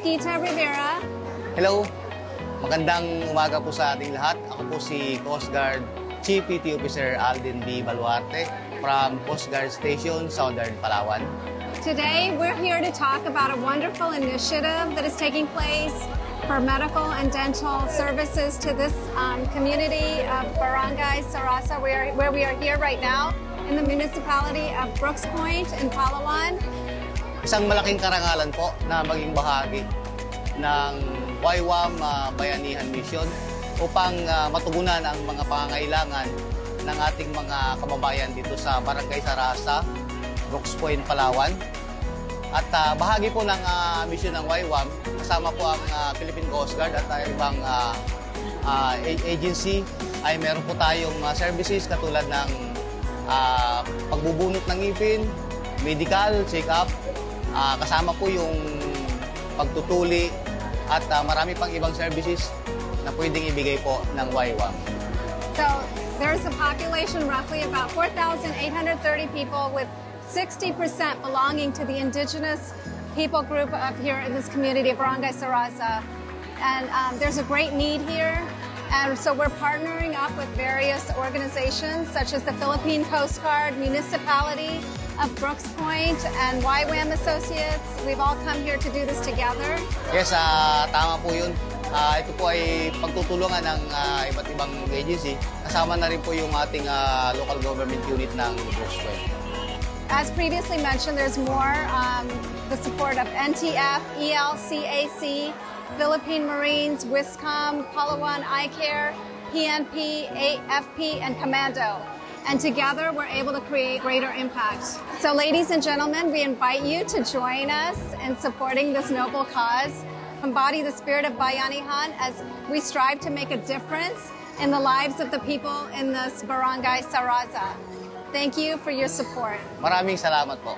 Mosquita Rivera. Hello, magandang umaga po sa ating lahat. Ako po si Coast Guard Chief Petty Officer Alden B. Baluarte from Coast Guard Station, Southern Palawan. Today, we're here to talk about a wonderful initiative that is taking place for medical and dental services to this community of Barangay Sarasa, where we are here right now in the municipality of Brooks Point in Palawan. Isang malaking karangalan po na maging bahagi ng YWAM Bayanihan Mission upang matugunan ang mga pangangailangan ng ating mga kababayan dito sa Barangay Sarasa, Brooks Point, Palawan. At bahagi po ng mission ng YWAM, kasama po ang Philippine Coast Guard at ibang agency, ay meron po tayong services katulad ng pagbubunot ng ngipin, medical check-up, kasama po yung pagtutuli at marami pang ibang services na pwedeng ibigay po ng YWAM. So there's a population roughly about 4,830 people with 60% belonging to the indigenous people group of here in this community of Barangay Sarasa. And there's a great need here. And so we're partnering up with various organizations such as the Philippine Coast Guard, Municipality of Brooks Point, and YWAM Associates. We've all come here to do this together. Yes, tama po yun. Ito po ay pagtutulungan ng iba't ibang agency. Kasama na rin po yung ating local government unit ng Brooks Point. As previously mentioned, there's more the support of NTF, ELCAC, Philippine Marines, WISCOM, Palawan iCare, PNP, AFP, and Commando. And together, we're able to create greater impact. So ladies and gentlemen, we invite you to join us in supporting this noble cause, embody the spirit of Bayanihan as we strive to make a difference in the lives of the people in this Barangay Sarasa. Thank you for your support. Maraming salamat po.